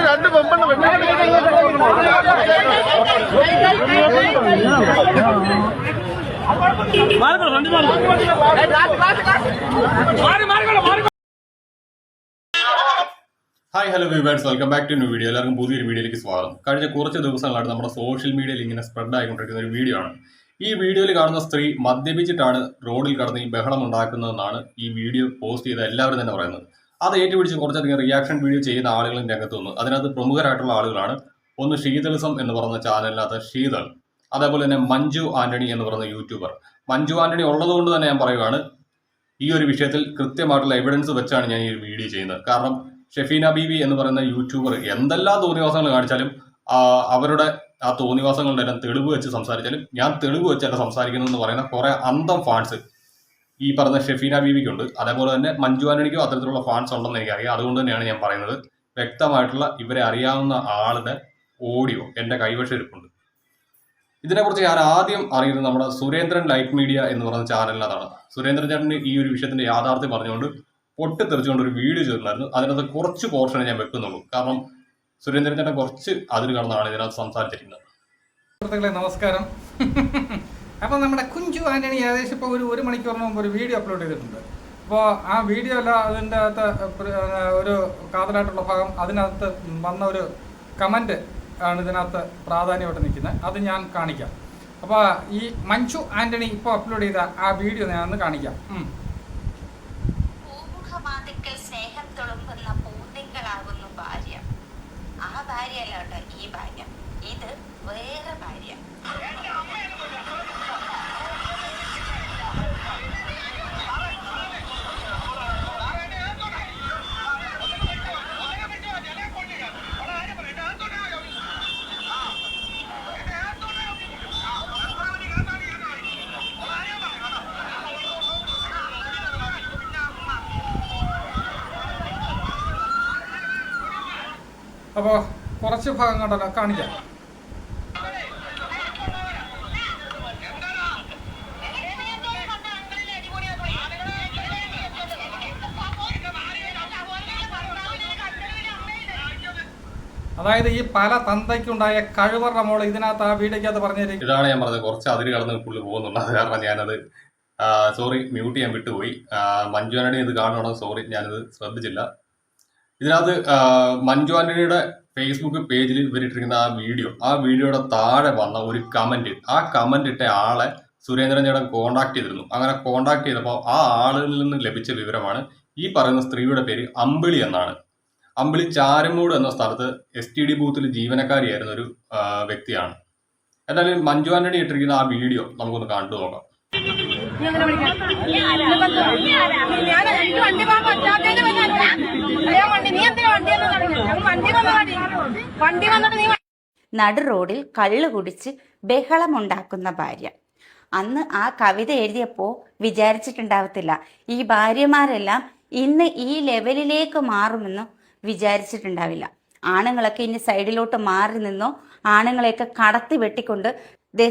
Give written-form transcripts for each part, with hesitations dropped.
രണ്ട് പെമ്പെണ്ണം hi hello viewers, welcome back to new video. എല്ലാവർക്കും പുതിയൊരു വീഡിയോയിലേക്ക് സ്വാഗതം. കഴിഞ്ഞ കുറച്ച് ദിവസങ്ങളായിട്ട് നമ്മുടെ സോഷ്യൽ മീഡിയയിൽ ഇങ്ങനെ സ്പ്രെഡ് ആയിക്കൊണ്ടിരിക്കുന്ന ഒരു വീഡിയോ ആണ്. ഈ വീഡിയോയിൽ കാണുന്ന സ്ത്രീ മദ്യപിച്ചിട്ടാണ് റോഡിൽ കടന്ന് ഈ ബഹളം ഉണ്ടാക്കുന്നതെന്നാണ് ഈ വീഡിയോ പോസ്റ്റ് ചെയ്ത എല്ലാവരും തന്നെ പറയുന്നത്. അത് ഏറ്റുപിടിച്ച് കുറച്ചധികം റിയാക്ഷൻ വീഡിയോ ചെയ്യുന്ന ആളുകളും രംഗത്ത് വന്നു. അതിനകത്ത് പ്രമുഖരായിട്ടുള്ള ആളുകളാണ്. ഒന്ന് ഷീതലിസം എന്ന് പറയുന്ന ചാനലിനകത്ത് ഷീതൾ, അതേപോലെ തന്നെ മഞ്ജു ആന്റണി എന്ന് പറയുന്ന യൂട്യൂബർ. മഞ്ജു ആന്റണി ഉള്ളതുകൊണ്ട് തന്നെ ഞാൻ പറയുകയാണ്, ഈ ഒരു വിഷയത്തിൽ കൃത്യമായിട്ടുള്ള എവിഡൻസ് വെച്ചാണ് ഞാൻ ഈ ഒരു വീഡിയോ ചെയ്യുന്നത്. കാരണം ഷെഫീന ബീവി എന്ന് പറയുന്ന യൂട്യൂബർ എന്തെല്ലാം തോന്നിവാസങ്ങൾ കാണിച്ചാലും അവരുടെ ആ തോന്നിവാസങ്ങളുടെ എല്ലാം തെളിവ് വെച്ച് സംസാരിച്ചാലും ഞാൻ തെളിവ് വെച്ചല്ല സംസാരിക്കുന്നതെന്ന് പറയുന്ന കുറെ അന്തം ഫാൻസ് ഈ പറഞ്ഞ ഷെഫീന ബീവിക്കുണ്ട്. അതേപോലെ തന്നെ മഞ്ജു ആന്റണിക്കും അത്തരത്തിലുള്ള ഫാൻസ് ഉണ്ടെന്ന് എനിക്കറിയാം. അതുകൊണ്ട് തന്നെയാണ് ഞാൻ പറയുന്നത്. വ്യക്തമായിട്ടുള്ള ഇവരെ അറിയാവുന്ന ആളുടെ ഓഡിയോ എൻ്റെ കൈവശം ഇരിപ്പുണ്ട്. ഇതിനെക്കുറിച്ച് ഞാൻ ആദ്യം അറിയുന്നത് നമ്മുടെ സുരേന്ദ്രൻ ലൈറ്റ് മീഡിയ എന്ന് പറയുന്ന ചാനലിനകത്താണ്. സുരേന്ദ്രൻ ചേട്ടന് ഈ ഒരു വിഷയത്തിന്റെ യാഥാർത്ഥ്യം പറഞ്ഞുകൊണ്ട് പൊട്ടിത്തെറിച്ചുകൊണ്ട് ഒരു വീഡിയോ ചെയ്തിട്ടുണ്ടായിരുന്നു. അതിനകത്ത് കുറച്ച് പോർഷനെ ഞാൻ വെക്കുന്നുള്ളൂ. കാരണം സുരേന്ദ്രൻ ചേട്ടൻ കുറച്ച് അതിര് കടന്നാണ് ഇതിനകത്ത് സംസാരിച്ചിരിക്കുന്നത്. സുഹൃത്തുക്കളെ നമസ്കാരം. അപ്പോൾ നമ്മുടെ കുഞ്ചു ആന്റണി ഏകദേശം ഇപ്പോൾ ഒരു മണിക്കൂറിന് മുമ്പ് ഒരു വീഡിയോ അപ്ലോഡ് ചെയ്തിട്ടുണ്ട്. അപ്പോൾ ആ വീഡിയോ അല്ല, അതിൻ്റെ അകത്ത് ഒരു കാതലായിട്ടുള്ള ഭാഗം, അതിനകത്ത് വന്ന ഒരു കമൻറ്റ് ആണ് ഇതിനകത്ത് പ്രാധാന്യമായിട്ട് നിൽക്കുന്നത്. അത് ഞാൻ കാണിക്കാം. അപ്പോൾ ഈ മഞ്ജു ആന്റണി ഇപ്പോൾ അപ്ലോഡ് ചെയ്ത ആ വീഡിയോ ഞാൻ ഒന്ന് കാണിക്കാം. സ്നേഹം തുളുമ്പുന്ന പൂന്തിങ്കളാകുന്നു ഭാര്യ. ആ ഭാര്യ അല്ല കേട്ടോ ഈ ഭാര്യ, ഇത് വേറെ ഭാര്യ. അപ്പോൾ കുറച്ച് ഭാഗം കണ്ടല്ലോ, കാണിക്കാം. അതായത് ഈ പല തന്തയ്ക്കുണ്ടായ കഴിവറ മോള് ഇതിനകത്ത് ആ വീഡിയോക്കകത്ത് പറഞ്ഞിരിക്കും. ഇതാണ് ഞാൻ പറഞ്ഞത്, കുറച്ച് അതിര് കടന്ന് പുള്ളി പോകുന്നുണ്ട്. അത് കാരണം ഞാനത് സോറി മ്യൂട്ട് ചെയ്യാൻ വിട്ടുപോയി. മഞ്ജു ആന്റണി ഇത് കാണണം, സോറി ഞാനത് ശ്രദ്ധിച്ചില്ല. ഇതിനകത്ത് മഞ്ജു ആന്റണിയുടെ ഫേസ്ബുക്ക് പേജിൽ ഇവരിട്ടിരിക്കുന്ന ആ വീഡിയോയുടെ താഴെ വന്ന ഒരു കമന്റ്, ആ കമന്റ് ഇട്ട ആളെ സുരേന്ദ്രൻ ചേട്ടൻ കോണ്ടാക്ട് ചെയ്തിരുന്നു. അങ്ങനെ കോണ്ടാക്ട് ചെയ്തപ്പോൾ ആ ആളുകളിൽ നിന്ന് ലഭിച്ച വിവരമാണ് ഈ പറയുന്ന സ്ത്രീയുടെ പേര് അമ്പിളി എന്നാണ്. അമ്പിളി ചാരമൂട് എന്ന സ്ഥലത്ത് STD ബൂത്തിൽ ജീവനക്കാരിയായിരുന്ന ഒരു വ്യക്തിയാണ്. എന്തായാലും മഞ്ജു ആന്റണി ഇട്ടിരിക്കുന്ന ആ വീഡിയോ നമുക്കൊന്ന് കണ്ടു നോക്കാം. നടു റോഡിൽ കള്ളു കുടിച്ച് ബഹളമുണ്ടാക്കുന്ന ഭാര്യ. അന്ന് ആ കവിത എഴുതിയപ്പോൾ വിചാരിച്ചിട്ടുണ്ടാവത്തില്ല ഈ ഭാര്യമാരെല്ലാം ഇന്ന് ഈ ലെവലിലേക്ക് മാറുമെന്ന് വിചാരിച്ചിട്ടുണ്ടാവില്ല. ആണുങ്ങളൊക്കെ ഇനി സൈഡിലോട്ട് മാറി നിന്നോ, ആണുങ്ങളെയൊക്കെ കടത്തി വെട്ടിക്കൊണ്ട്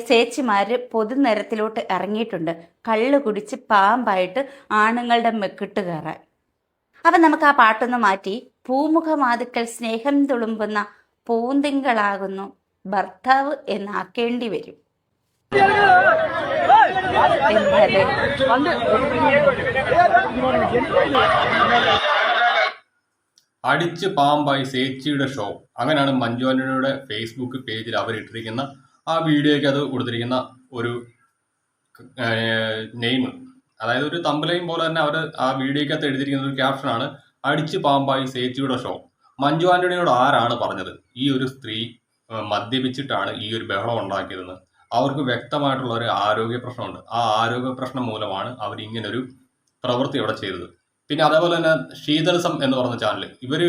ചേച്ചിമാര് പൊതുനിരത്തിലോട്ട് ഇറങ്ങിയിട്ടുണ്ട്, കള്ളു കുടിച്ച് പാമ്പായിട്ട് ആണുങ്ങളുടെ മെക്കിട്ട് കയറാൻ. അപ്പം നമുക്ക് ആ പാട്ടൊന്ന് മാറ്റി പൂമുഖമാതുക്കൽ സ്നേഹം തുളുമ്പുന്ന പൂന്തിങ്കളാകുന്നു ഭർത്താവ് എന്നാക്കേണ്ടി വരും. അടിച്ച് പാമ്പായി സേച്ചിയുടെ ഷോ, അങ്ങനെയാണ് മഞ്ജു ആന്റണിയുടെ ഫേസ്ബുക്ക് പേജിൽ അവരിട്ടിരിക്കുന്ന ആ വീഡിയോയ്ക്ക് അത് കൊടുത്തിരിക്കുന്ന ഒരു നെയിം. അതായത് ഒരു തമ്പലയും പോലെ തന്നെ അവർ ആ വീഡിയോയ്ക്കകത്ത് എഴുതിയിരിക്കുന്ന ഒരു ക്യാപ്ഷനാണ് അടിച്ച് പാമ്പായി സേച്ചിയുടെ ഷോ. മഞ്ജു ആന്റണിയോട് ആരാണ് പറഞ്ഞത് ഈ ഒരു സ്ത്രീ മദ്യപിച്ചിട്ടാണ് ഈ ഒരു ബഹളം ഉണ്ടാക്കിയതെന്ന്? അവർക്ക് വ്യക്തമായിട്ടുള്ള ഒരു ആരോഗ്യ പ്രശ്നമുണ്ട്. ആ ആരോഗ്യ പ്രശ്നം മൂലമാണ് അവർ ഇങ്ങനൊരു പ്രവൃത്തി അവിടെ ചെയ്തത്. പിന്നെ അതേപോലെ തന്നെ ഷീതലിസം എന്ന് പറഞ്ഞ ചാനൽ, ഇവർ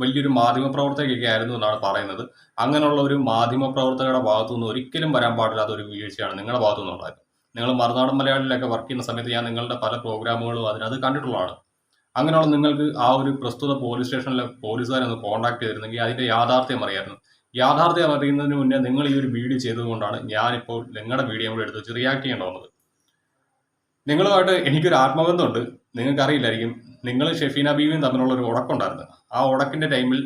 വലിയൊരു മാധ്യമ പ്രവർത്തകയൊക്കെ ആയിരുന്നു എന്നാണ് പറയുന്നത്. അങ്ങനെയുള്ള ഒരു മാധ്യമ പ്രവർത്തകരുടെ ഭാഗത്തുനിന്ന് ഒരിക്കലും വരാൻ പാടില്ലാത്ത ഒരു വീഴ്ചയാണ് നിങ്ങളുടെ ഭാഗത്തുനിന്ന് ഉണ്ടായത്. നിങ്ങൾ മറുനാടൻ മലയാളിലൊക്കെ വർക്ക് ചെയ്യുന്ന സമയത്ത് ഞാൻ നിങ്ങളുടെ പല പ്രോഗ്രാമുകളും അതിനകത്ത് കണ്ടിട്ടുള്ളതാണ്. അങ്ങനെയുള്ള നിങ്ങൾക്ക് ആ ഒരു പ്രസ്തുത പോലീസ് സ്റ്റേഷനിലെ പോലീസുകാരെ ഒന്ന് കോൺടാക്ട് ചെയ്തിരുന്നെങ്കിൽ അതിൻ്റെ യാഥാർത്ഥ്യം അറിയായിരുന്നു. യാഥാർത്ഥ്യം അറിയുന്നതിന് മുന്നേ നിങ്ങൾ ഈ ഒരു വീഡിയോ ചെയ്തതുകൊണ്ടാണ് ഞാനിപ്പോൾ നിങ്ങളുടെ വീഡിയോ കൂടെ എടുത്ത് വെച്ച് റിയാക്ട് ചെയ്യേണ്ടി വന്നത്. നിങ്ങളുമായിട്ട് എനിക്കൊരു ആത്മബന്ധമുണ്ട്. നിങ്ങൾക്കറിയില്ലായിരിക്കും, നിങ്ങൾ ഷെഫീന ബീവിയും തമ്മിലുള്ള ഒരു ഉടക്കുണ്ടായിരുന്നു. ആ ഉടക്കിൻ്റെ ടൈമിൽ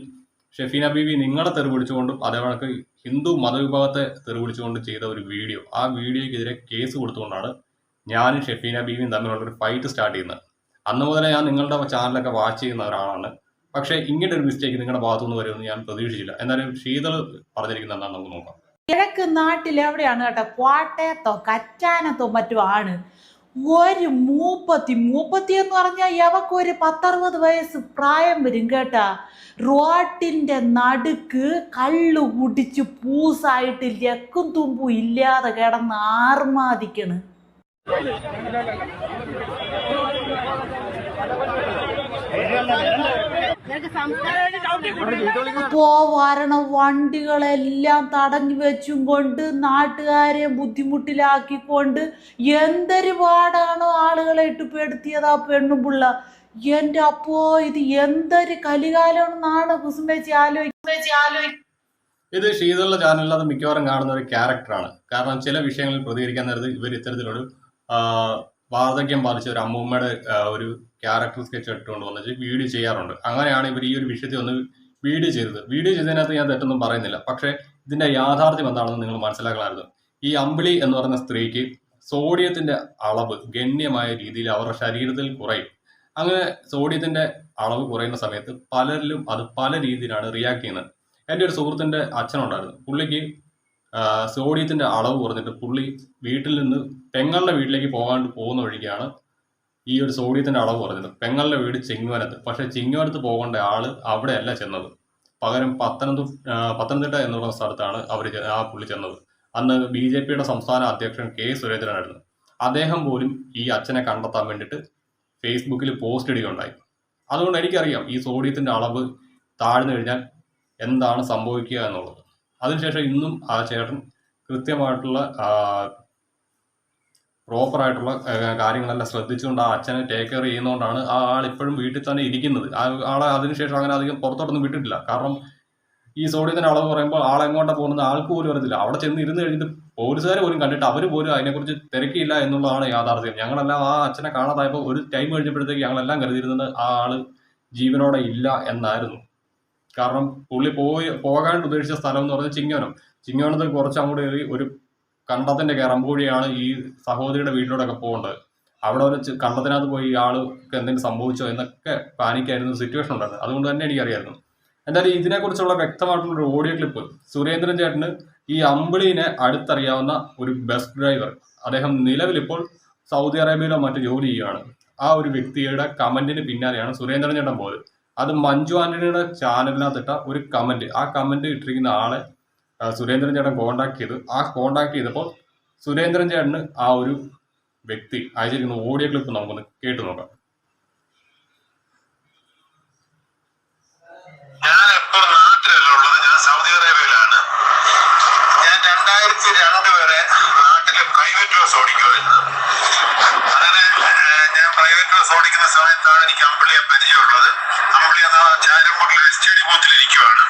ഷെഫീന ബീവി നിങ്ങളെ തെറി പിടിച്ചുകൊണ്ടും അതേപോലെ ഹിന്ദു മതവിഭാഗത്തെ തെറി പിടിച്ചുകൊണ്ട് ചെയ്ത ഒരു വീഡിയോ, ആ വീഡിയോയ്ക്കെതിരെ കേസ് കൊടുത്തുകൊണ്ടാണ് ഞാനും ഷെഫീന ബീവിയും തമ്മിലുള്ള ഒരു ഫൈറ്റ് സ്റ്റാർട്ട് ചെയ്യുന്നത്. അന്ന് മുതലേ ഞാൻ നിങ്ങളുടെ ചാനലൊക്കെ വാച്ച് ചെയ്യുന്ന ഒരാളാണ്. പക്ഷേ ഇങ്ങനെ ഒരു മിസ്റ്റേക്ക് നിങ്ങളുടെ ഭാഗത്തുനിന്ന് വരുമെന്ന് ഞാൻ പ്രതീക്ഷിച്ചില്ല. എന്നാലും ശീതൾ പറഞ്ഞിരിക്കുന്നത് എന്താണെന്ന് നമുക്ക് നോക്കാം. കിഴക്ക് നാട്ടിൽ എവിടെയാണ് കേട്ടോ, കോട്ടയത്തോ കറ്റാനത്തോ മറ്റോ ആണ് ഒരു മൂപ്പത്തി എന്ന് പറഞ്ഞാൽ യവക്കൊരു 10-60 വയസ്സ് പ്രായം വരും കേട്ടാ. റോട്ടിൻ്റെ നടുക്ക് കള്ളു കുടിച്ച് പൂസായിട്ട് ലക്കും തുമ്പും ഇല്ലാതെ കിടന്ന് ആർമാദിക്കണ്. അപ്പോ വരണ വണ്ടികളെല്ലാം തടഞ്ഞു വെച്ചും കൊണ്ട് നാട്ടുകാരെ ബുദ്ധിമുട്ടിലാക്കിക്കൊണ്ട് എന്തൊരു പാടാണോ ആളുകളെ ഇട്ട് പെടുത്തിയത് ആ പെണ്ണുപിള്ള. എൻ്റെ അപ്പോ ഇത് എന്തൊരു കലികാലമെന്നാണ് കുസുമേച്ചി ആലോചിക്കും. ഇത് ശീതളുടെ ചാനലിൽ അത് മിക്കവാറും കാണുന്ന ഒരു ക്യാരക്ടറാണ്. കാരണം ചില വിഷയങ്ങളിൽ പ്രതികരിക്കാൻ നേരത്ത് ഇവർ ഇത്തരത്തിലൊരു വാർദ്ധക്യം ബാധിച്ച ഒരു അമ്മൂമ്മയുടെ ഒരു ക്യാരക്ടർ സ്കെച്ച് ഇട്ടുകൊണ്ട് വന്നിട്ട് വീഡിയോ ചെയ്യാറുണ്ട്. അങ്ങനെയാണ് ഇവർ ഈ ഒരു വിഷയത്തിൽ ഒന്ന് വീഡിയോ ചെയ്തത്. വീഡിയോ ചെയ്തതിനകത്ത് ഞാൻ തെറ്റൊന്നും പറയുന്നില്ല. പക്ഷേ ഇതിൻ്റെ യാഥാർത്ഥ്യം എന്താണെന്ന് നിങ്ങൾ മനസ്സിലാക്കണമായിരുന്നു. ഈ അമ്പിളി എന്ന് പറയുന്ന സ്ത്രീക്ക് സോഡിയത്തിൻ്റെ അളവ് ഗണ്യമായ രീതിയിൽ അവരുടെ ശരീരത്തിൽ കുറയും. അങ്ങനെ സോഡിയത്തിൻ്റെ അളവ് കുറയുന്ന സമയത്ത് പലരിലും അത് പല രീതിയിലാണ് റിയാക്ട് ചെയ്യുന്നത്. എൻ്റെ ഒരു സുഹൃത്തിൻ്റെ അച്ഛനുണ്ടായിരുന്നു. പുള്ളിക്ക് സോഡിയത്തിൻ്റെ അളവ് കുറഞ്ഞിട്ട് പുള്ളി വീട്ടിൽ നിന്ന് പെങ്ങളുടെ വീട്ടിലേക്ക് പോകുന്ന വഴിക്കാണ് ഈ ഒരു സോഡിയത്തിൻ്റെ അളവ് കുറഞ്ഞത്. പെങ്ങളുടെ വീട് ചിങ്ങവനത്ത്. പക്ഷേ ചിങ്ങവനത്ത് പോകേണ്ട ആൾ അവിടെയല്ല ചെന്നത്, പകരം പത്തനംതിട്ട എന്ന് പറയുന്ന സ്ഥലത്താണ് ആ പുള്ളി ചെന്നത്. അന്ന് BJPയുടെ സംസ്ഥാന അധ്യക്ഷൻ K. സുരേന്ദ്രനായിരുന്നു. അദ്ദേഹം പോലും ഈ അച്ഛനെ കണ്ടെത്താൻ വേണ്ടിയിട്ട് ഫേസ്ബുക്കിൽ പോസ്റ്റ് ഇടുകയുണ്ടായി. അതുകൊണ്ട് എനിക്കറിയാം ഈ സോഡിയത്തിൻ്റെ അളവ് താഴ്ന്നു കഴിഞ്ഞാൽ എന്താണ് സംഭവിക്കുക എന്നുള്ളത്. അതിനുശേഷം ഇന്നും ആ ചേട്ടൻ കൃത്യമായിട്ടുള്ള പ്രോപ്പറായിട്ടുള്ള കാര്യങ്ങളെല്ലാം ശ്രദ്ധിച്ചുകൊണ്ട് ആ അച്ഛനെ ടേക്ക് കെയർ ചെയ്യുന്നതുകൊണ്ടാണ് ആ ആൾ ഇപ്പോഴും വീട്ടിൽ തന്നെ ഇരിക്കുന്നത്. ആ ആളെ അതിനുശേഷം അങ്ങനെ അധികം പുറത്തോട്ടൊന്നും വിട്ടിട്ടില്ല. കാരണം ഈ സോഡിയത്തിൻ്റെ അളവ് പറയുമ്പോൾ ആളെങ്ങോട്ടാണ് പോകുന്നത് ആൾക്ക് പോലും അറിയത്തില്ല. അവിടെ ചെന്ന് ഇരുന്ന് കഴിഞ്ഞിട്ട് പോലീസുകാർ പോലും കണ്ടിട്ട് അവർ പോലും അതിനെക്കുറിച്ച് തിരക്കിയില്ല എന്നുള്ളതാണ് യാഥാർത്ഥ്യം. ഞങ്ങളെല്ലാം ആ അച്ഛനെ കാണാതായപ്പോൾ ഒരു ടൈം കഴിഞ്ഞപ്പോഴത്തേക്ക് ഞങ്ങളെല്ലാം കരുതിയിരുന്നത് ആ ആൾ ജീവനോടെ ഇല്ല എന്നായിരുന്നു. കാരണം പുള്ളി പോകാൻ ഉദ്ദേശിച്ച സ്ഥലം എന്ന് പറഞ്ഞാൽ ചിങ്ങവനത്ത് കുറച്ച് അങ്ങോട്ട് കയറി ഒരു കണ്ടത്തിൻ്റെ കയറമ്പൂഴിയാണ് ഈ സഹോദരിയുടെ വീട്ടിലൂടെയൊക്കെ പോകേണ്ടത്. അവിടെ ഒരു കണ്ടത്തിനകത്ത് പോയി ആൾക്ക് എന്തെങ്കിലും സംഭവിച്ചോ എന്നൊക്കെ പാനിക്കായിരുന്നു സിറ്റുവേഷൻ ഉണ്ടായിരുന്നു. അതുകൊണ്ട് തന്നെ എനിക്കറിയായിരുന്നു. എന്തായാലും ഇതിനെക്കുറിച്ചുള്ള വ്യക്തമായിട്ടുള്ളൊരു ഓഡിയോ ക്ലിപ്പ് സുരേന്ദ്രൻ ചേട്ടന് ഈ അമ്പിളീനെ അടുത്തറിയാവുന്ന ഒരു ബസ് ഡ്രൈവർ, അദ്ദേഹം നിലവിലിപ്പോൾ സൗദി അറേബ്യയിലോ മറ്റു ജോലി ചെയ്യുകയാണ്. ആ ഒരു വ്യക്തിയുടെ കമന്റിന് പിന്നാലെയാണ് സുരേന്ദ്രൻ ചേട്ടൻ പോയത്. അത് മഞ്ജു ആന്റണിയുടെ ചാനലിനകത്തിട്ട ഒരു കമന്റ്, ആ കമന്റ് ഇട്ടിരിക്കുന്ന ആളെ സുരേന്ദ്രൻ ചേട്ടൻ കോണ്ടാക്ട് ചെയ്തു. ആ കോണ്ടാക്ട് ചെയ്തപ്പോൾ സുരേന്ദ്രൻ ചേട്ടന് ആ ഒരു വ്യക്തി അയച്ചിരിക്കുന്ന ഓഡിയോ ക്ലിപ്പ് നമുക്കൊന്ന് കേട്ടു നോക്കാം. ഞാനിപ്പോൾ നാട്ടിലല്ല ഉള്ളത്, ഞാൻ സൗദി അറേബ്യയിലാണ്. ഞാൻ 2002 വരെ നാട്ടില് പ്രൈവറ്റ് ബസ് ഓടിക്കുമായിരുന്നു. അങ്ങനെ ഞാൻ പ്രൈവറ്റ് ബസ് ഓടിക്കുന്ന സമയത്താണ് എനിക്ക് അമ്പിളിയെ പരിചയമുള്ളത്. അമ്പിളി എന്ന ചാരമൂടിൽ STD ബൂത്തിൽ ഇരിക്കുവാണ്.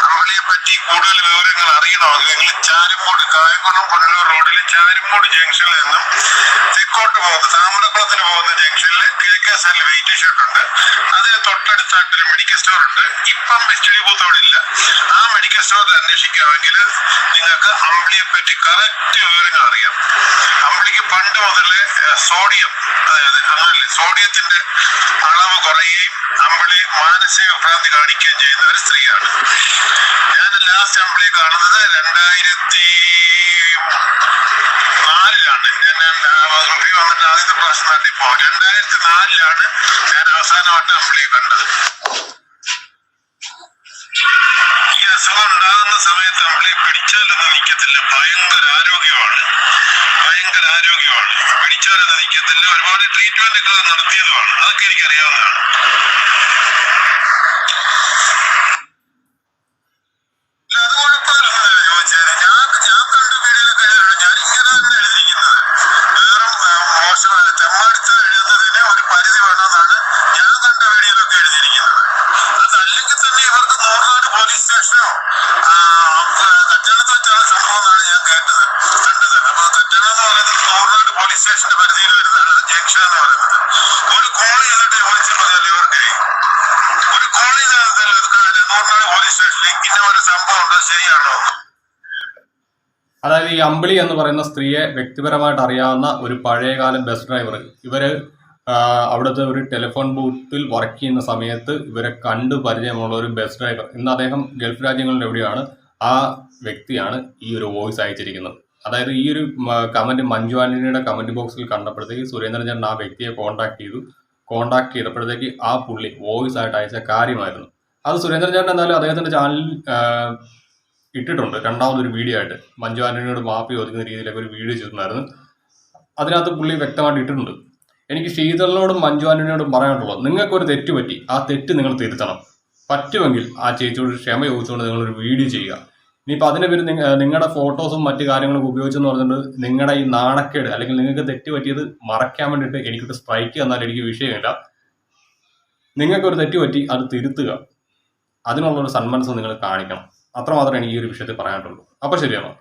അമ്പിളിയെ പറ്റി കൂടുതൽ വിവരങ്ങൾ അറിയണമെങ്കിൽ നിങ്ങൾ ചാരമൂട് കായംകുളം പുനലൂർ റോഡിൽ ചാരമൂട് ജംഗ്ഷനിൽ നിന്നും തെക്കോട്ട് പോകുന്ന താമരക്കുളത്തിന് പോകുന്ന ജംഗ്ഷനിൽ KKSL വെയിറ്റ് ഷെഡ് ഉണ്ട്. അതിന് തൊട്ടടുത്തായിട്ടൊരു മെഡിക്കൽ സ്റ്റോർ ഉണ്ട്. ഇപ്പം STD ബൂത്ത് അവിടെ ഇല്ല. ആ മെഡിക്കൽ സ്റ്റോറിൽ അന്വേഷിക്കുകയാണെങ്കിൽ നിങ്ങൾക്ക് അമ്പിളിയെ പറ്റി കറക്റ്റ് വിവരങ്ങൾ അറിയാം. അമ്പിളിക്ക് പണ്ട് മുതലേ സോഡിയം, അതായത് സോഡിയത്തിന്റെ അളവ് കുറയുകയും അമ്പിളി മാനസിക വിഭ്രാന്തി കാണിക്കുകയും ചെയ്യുന്ന ഒരു സ്ത്രീയാണ്. ഞാൻ ലാസ്റ്റ് അമ്പിളിയെ കാണുന്നത് 2004-ലാണ്. ഞാൻ വന്നിട്ട് ആദ്യത്തെ പ്രാവശ്യം നാട്ടിൽ പോകും. 2004-ലാണ് ഞാൻ അവസാനമായിട്ട് അമ്പിളിയെ കണ്ടത്. ഈ അസുഖം ഉണ്ടാകുന്ന സമയത്ത് അമ്പിളിയെ പിടിച്ചാലൊന്നും നിൽക്കത്തില്ല. ഭയങ്കര ആരോഗ്യമാണ്. പിടിച്ചാലൊന്നും നിൽക്കത്തില്ല. ഒരുപാട് ട്രീറ്റ്മെന്റ് ഒക്കെ നടത്തിയതുമാണ്. അതൊക്കെ എനിക്കറിയാവുന്നതാണ്. അത് കുഴപ്പമില്ലെന്നല്ലേ ചോദിച്ചത്. ഞാൻ കണ്ട വീഡിയോയിലൊക്കെ എഴുതിയിട്ടുണ്ട്. ഞാൻ ഇങ്ങനെ തന്നെ എഴുതിയിരിക്കുന്നത്. വേറെ മോശം തെമ്മാടിത്ത എഴുതുന്നതിന് ഒരു പരിധി വേണമെന്നാണ് ഞാൻ കണ്ട പോലീസ് സ്റ്റേഷന്റെ പരിധിയിൽ വരുന്നതാണ് ജംഗ്ഷൻ എന്ന് പറയുന്നത്. ഒരു കോൾ ചെയ്തിട്ട് ചോദിച്ചാൽ മതിയല്ലോ ഇവർക്ക്. ഒരു കോൾ ചെയ്താൽ നൂറിനാട് പോലീസ് സ്റ്റേഷനിൽ ഇന്ന ഒരു സംഭവം ഉണ്ട്, ശരിയാണോ? അതായത് ഈ അമ്പിളി എന്ന് പറയുന്ന സ്ത്രീയെ വ്യക്തിപരമായിട്ട് അറിയാവുന്ന ഒരു പഴയകാല ബസ് ഡ്രൈവർ, ഇവര് അവിടുത്തെ ഒരു ടെലിഫോൺ ബൂത്തിൽ വർക്ക് ചെയ്യുന്ന സമയത്ത് ഇവരെ കണ്ടു പരിചയമുള്ള ഒരു ബസ് ഡ്രൈവർ, ഇന്ന് അദ്ദേഹം ഗൾഫ് രാജ്യങ്ങളിൽ എവിടെയാണ്, ആ വ്യക്തിയാണ് ഈ ഒരു വോയിസ് അയച്ചിരിക്കുന്നത്. അതായത് ഈ ഒരു കമന്റ് മഞ്ജു ആന്റണിയുടെ കമന്റ് ബോക്സിൽ കണ്ടപ്പോഴത്തേക്ക് സുരേന്ദ്രൻ ചേട്ടൻ ആ വ്യക്തിയെ കോണ്ടാക്ട് ചെയ്തപ്പോഴത്തേക്ക് ആ പുള്ളി വോയിസ് ആയിട്ട് അയച്ച കാര്യമായിരുന്നു. അത് സുരേന്ദ്രൻ ചേട്ടൻ എന്തായാലും അദ്ദേഹത്തിന്റെ ചാനലിൽ ഇട്ടിട്ടുണ്ട്. രണ്ടാമതൊരു വീഡിയോ ആയിട്ട് മഞ്ജു ആന്റണിയോട് മാപ്പി ചോദിക്കുന്ന രീതിയിലൊക്കെ ഒരു വീഡിയോ ചെയ്തിട്ടുണ്ടായിരുന്നു. അതിനകത്ത് പുള്ളി വ്യക്തമായിട്ട് ഇട്ടിട്ടുണ്ട്. എനിക്ക് ശീതളിനോടും മഞ്ജു ആന്റണിയോടും പറയാനുള്ളത്, നിങ്ങൾക്കൊരു തെറ്റ് പറ്റി, ആ തെറ്റ് നിങ്ങൾ തിരുത്തണം. പറ്റുമെങ്കിൽ ആ ചേച്ചിയോട് ക്ഷമ ചോദിച്ചുകൊണ്ട് നിങ്ങളൊരു വീഡിയോ ചെയ്യുക. ഇനിയിപ്പോൾ അതിൻ്റെ പേര് നിങ്ങളുടെ ഫോട്ടോസും മറ്റു കാര്യങ്ങളൊക്കെ ഉപയോഗിച്ചെന്ന് പറഞ്ഞിട്ട് നിങ്ങളുടെ ഈ നാണക്കേട് അല്ലെങ്കിൽ നിങ്ങൾക്ക് തെറ്റ് പറ്റിയത് മറയ്ക്കാൻ വേണ്ടിയിട്ട് എനിക്കൊരു സ്ട്രൈക്ക് തന്നാൽ എനിക്ക് വിഷയമില്ല. നിങ്ങൾക്കൊരു തെറ്റ് പറ്റി അത് തിരുത്തുക, അതിനുള്ളൊരു സന്മനസ് നിങ്ങൾ കാണിക്കണം. അത്രമാത്രമേ എനിക്ക് ഈ ഒരു വിഷയത്തിൽ പറയാനുള്ളൂ. അപ്പോൾ ശരിയാണോ?